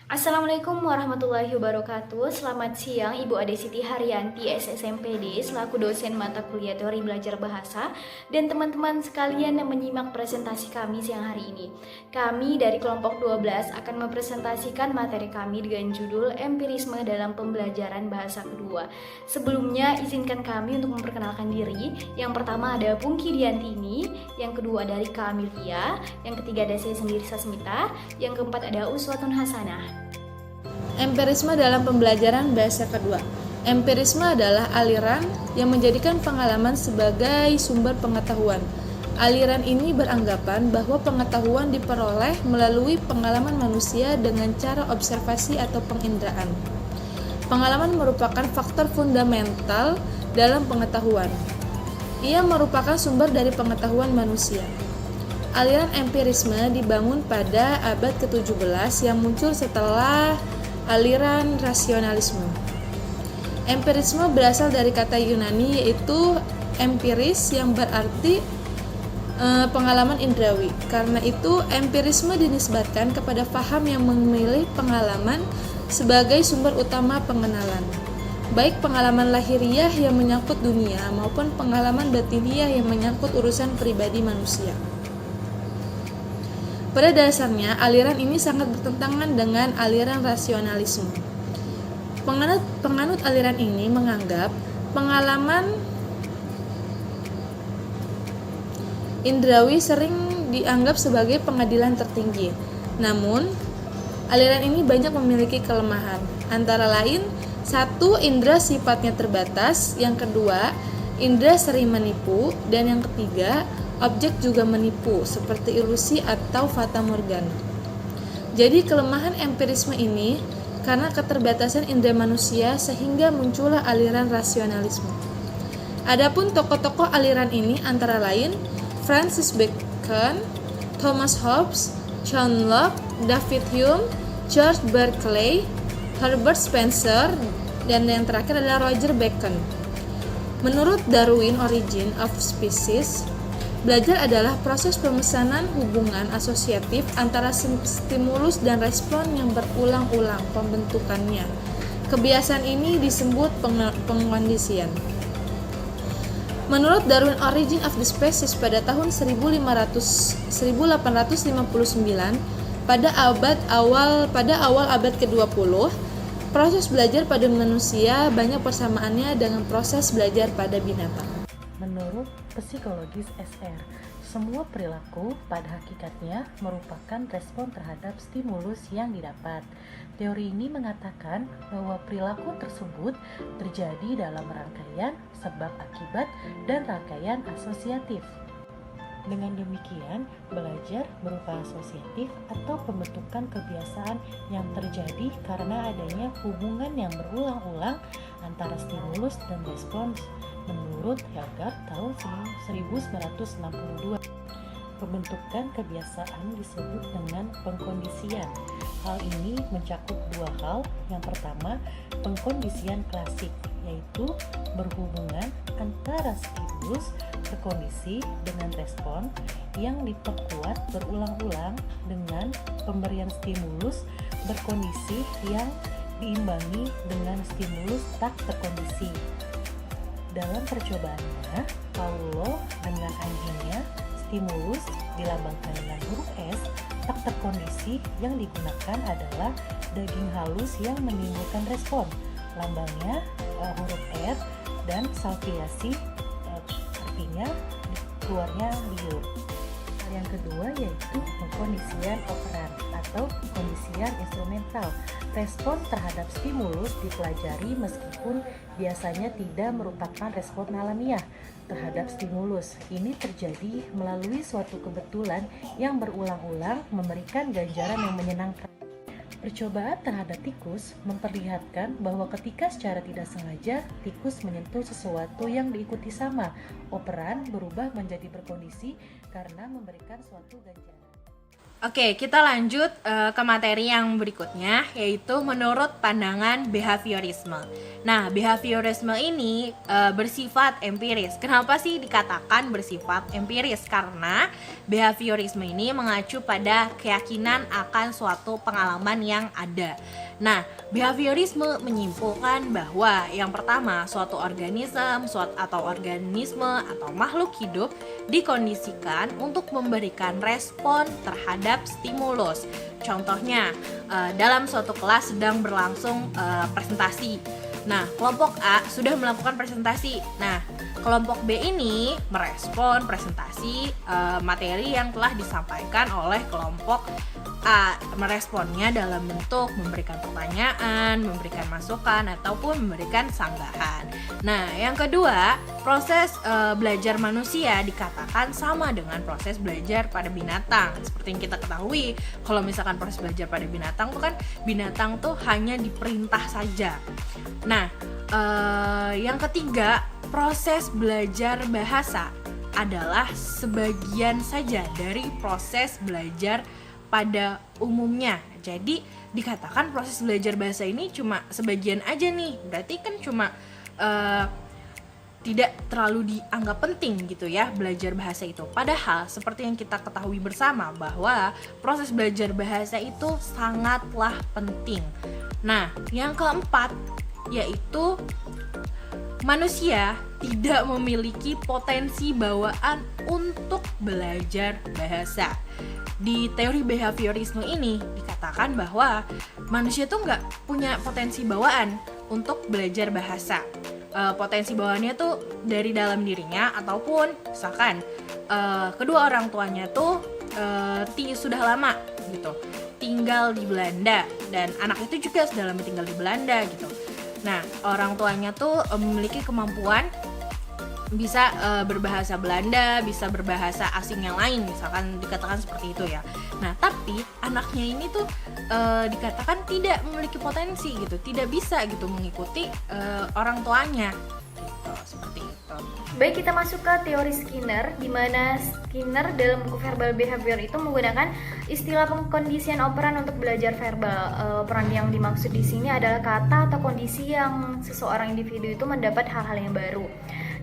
Assalamualaikum warahmatullahi wabarakatuh. Selamat siang Ibu Ade Siti Haryanti SSMPD selaku dosen mata kuliah teori belajar bahasa dan teman-teman sekalian yang menyimak presentasi kami siang hari ini. Kami dari kelompok 12 akan mempresentasikan materi kami dengan judul Empirisme dalam Pembelajaran Bahasa Kedua. Sebelumnya izinkan kami untuk memperkenalkan diri. Yang pertama ada Pungki Diantini, yang kedua dari Kak Amelia, yang ketiga ada saya sendiri Sasmita, yang keempat ada Uswatun Hasanah. Empirisme dalam pembelajaran bahasa kedua. Empirisme adalah aliran yang menjadikan pengalaman sebagai sumber pengetahuan. Aliran ini beranggapan bahwa pengetahuan diperoleh melalui pengalaman manusia dengan cara observasi atau penginderaan. Pengalaman merupakan faktor fundamental dalam pengetahuan. Ia merupakan sumber dari pengetahuan manusia. Aliran empirisme dibangun pada abad ke-17 yang muncul setelah aliran rasionalisme. Empirisme berasal dari kata Yunani yaitu empiris yang berarti pengalaman indrawi. Karena itu empirisme dinisbatkan kepada paham yang memilih pengalaman sebagai sumber utama pengenalan. Baik pengalaman lahiriah yang menyangkut dunia maupun pengalaman batiniah yang menyangkut urusan pribadi manusia. Pada dasarnya, aliran ini sangat bertentangan dengan aliran rasionalisme. Penganut aliran ini menganggap pengalaman indrawi sering dianggap sebagai pengadilan tertinggi. Namun, aliran ini banyak memiliki kelemahan. Antara lain, satu, indera sifatnya terbatas. Yang kedua, indera sering menipu. Dan yang ketiga, objek juga menipu, seperti ilusi atau fata morgana. Jadi kelemahan empirisme ini karena keterbatasan indera manusia sehingga muncullah aliran rasionalisme. Adapun tokoh-tokoh aliran ini antara lain Francis Bacon, Thomas Hobbes, John Locke, David Hume, George Berkeley, Herbert Spencer, dan yang terakhir adalah Roger Bacon. Menurut Darwin Origin of Species, belajar adalah proses pemesanan hubungan asosiatif antara stimulus dan respon yang berulang-ulang pembentukannya. Kebiasaan ini disebut pengkondisian. Menurut Darwin Origin of the Species pada tahun 1859, pada awal abad ke-20, proses belajar pada manusia banyak persamaannya dengan proses belajar pada binatang. Menurut psikologis SR, semua perilaku pada hakikatnya merupakan respon terhadap stimulus yang didapat. Teori ini mengatakan bahwa perilaku tersebut terjadi dalam rangkaian sebab akibat dan rangkaian asosiatif. Dengan demikian, belajar berupa asosiatif atau pembentukan kebiasaan yang terjadi karena adanya hubungan yang berulang-ulang antara stimulus dan respons menurut Helgard tahun 1962. Pembentukan kebiasaan disebut dengan pengkondisian. Hal ini mencakup dua hal. Yang pertama, pengkondisian klasik, yaitu berhubungan antara stimulus berkondisi dengan respon yang diperkuat berulang-ulang dengan pemberian stimulus berkondisi yang diimbangi dengan stimulus tak terkondisi. Dalam percobaannya, Paulo dengan anjingnya, stimulus dilambangkan dengan huruf S, tak terkondisi yang digunakan adalah daging halus yang menimbulkan respon, lambangnya huruf R, dan salviasi artinya keluarnya liur. Yang kedua yaitu pengkondisian operan atau pengkondisian instrumental. Respon terhadap stimulus dipelajari meskipun biasanya tidak merupakan respon alamiah terhadap stimulus. Ini terjadi melalui suatu kebetulan yang berulang-ulang memberikan ganjaran yang menyenangkan. Percobaan terhadap tikus memperlihatkan bahwa ketika secara tidak sengaja tikus menyentuh sesuatu yang diikuti sama, operan berubah menjadi berkondisi karena memberikan suatu ganjaran. Oke, kita lanjut ke materi yang berikutnya, yaitu menurut pandangan behaviorisme. Nah, behaviorisme ini bersifat empiris. Kenapa sih dikatakan bersifat empiris? Karena behaviorisme ini mengacu pada keyakinan akan suatu pengalaman yang ada. Nah, behaviorisme menyimpulkan bahwa yang pertama, suatu organisme atau makhluk hidup dikondisikan untuk memberikan respon terhadap stimulus. Contohnya, dalam suatu kelas sedang berlangsung presentasi. Nah, kelompok A sudah melakukan presentasi. Nah, kelompok B ini merespon presentasi materi yang telah disampaikan oleh kelompok A, meresponnya dalam bentuk memberikan pertanyaan, memberikan masukan, ataupun memberikan sanggahan. Nah, yang kedua, proses belajar manusia dikatakan sama dengan proses belajar pada binatang. Seperti yang kita ketahui, kalau misalkan proses belajar pada binatang tuh kan binatang tuh hanya diperintah saja. Nah, yang ketiga, proses belajar bahasa adalah sebagian saja dari proses belajar pada umumnya. Jadi dikatakan proses belajar bahasa ini cuma sebagian aja nih. Berarti kan cuma tidak terlalu dianggap penting gitu ya belajar bahasa itu. Padahal seperti yang kita ketahui bersama bahwa proses belajar bahasa itu sangatlah penting. Nah, yang keempat yaitu manusia tidak memiliki potensi bawaan untuk belajar bahasa. Di teori behaviorisme ini dikatakan bahwa manusia tuh nggak punya potensi bawaan untuk belajar bahasa. Potensi bawaannya tuh dari dalam dirinya, ataupun misalkan kedua orang tuanya tuh sudah lama gitu tinggal di Belanda, dan anak itu juga sudah lama tinggal di Belanda gitu. Nah, orang tuanya tuh memiliki kemampuan bisa berbahasa Belanda, bisa berbahasa asing yang lain, misalkan dikatakan seperti itu ya. Nah, tapi anaknya ini tuh dikatakan tidak memiliki potensi gitu, tidak bisa gitu mengikuti orang tuanya gitu, seperti itu. Baik, kita masuk ke teori Skinner, di mana Skinner dalam buku verbal behavior itu menggunakan istilah pengkondisian operan untuk belajar verbal. Operan yang dimaksud di sini adalah kata atau kondisi yang seseorang individu itu mendapat hal-hal yang baru.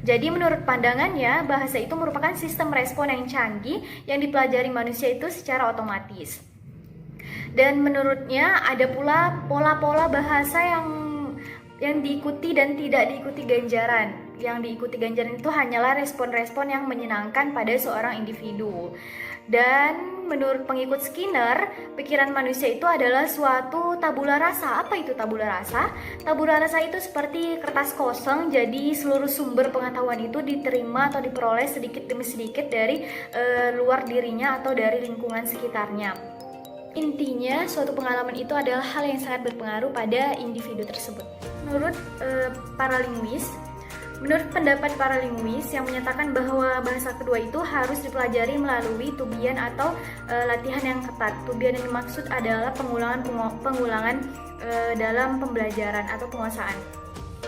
Jadi menurut pandangannya, bahasa itu merupakan sistem respon yang canggih yang dipelajari manusia itu secara otomatis. Dan menurutnya ada pula pola-pola bahasa yang diikuti dan tidak diikuti ganjaran. Yang diikuti ganjaran itu hanyalah respon-respon yang menyenangkan pada seorang individu. Dan menurut pengikut Skinner, pikiran manusia itu adalah suatu tabula rasa. Apa itu tabula rasa? Tabula rasa itu seperti kertas kosong, jadi seluruh sumber pengetahuan itu diterima atau diperoleh sedikit demi sedikit dari luar dirinya atau dari lingkungan sekitarnya. Intinya, suatu pengalaman itu adalah hal yang sangat berpengaruh pada individu tersebut. Menurut pendapat para linguis yang menyatakan bahwa bahasa kedua itu harus dipelajari melalui tubian atau latihan yang ketat. Tubian yang dimaksud adalah pengulangan dalam pembelajaran atau penguasaan.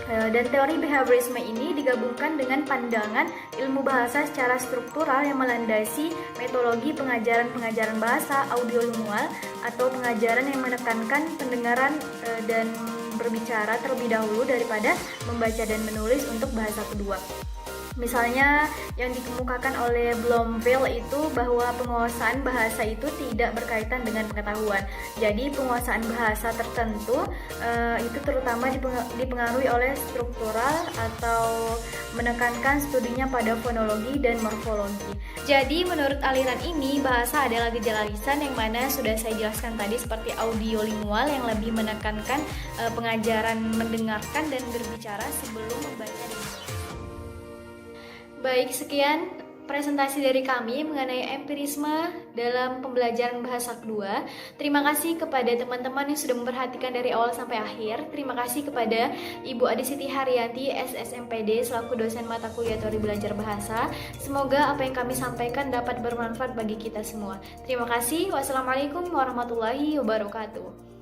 Dan teori behaviorisme ini digabungkan dengan pandangan ilmu bahasa secara struktural yang melandasi metodologi pengajaran bahasa audiolingual atau pengajaran yang menekankan pendengaran dan berbicara terlebih dahulu daripada membaca dan menulis untuk bahasa kedua. Misalnya yang dikemukakan oleh Bloomfield itu bahwa penguasaan bahasa itu tidak berkaitan dengan pengetahuan. Jadi penguasaan bahasa tertentu itu terutama dipengaruhi oleh struktural atau menekankan studinya pada fonologi dan morfologi. Jadi menurut aliran ini bahasa adalah gejala lisan yang mana sudah saya jelaskan tadi seperti audiolingual yang lebih menekankan pengajaran mendengarkan dan berbicara sebelum membaca dan menulis. Baik, sekian presentasi dari kami mengenai empirisme dalam pembelajaran bahasa kedua. Terima kasih kepada teman-teman yang sudah memperhatikan dari awal sampai akhir. Terima kasih kepada Ibu Adesiti Haryanti, SSMPD, selaku dosen mata kuliah teori belajar bahasa. Semoga apa yang kami sampaikan dapat bermanfaat bagi kita semua. Terima kasih. Wassalamualaikum warahmatullahi wabarakatuh.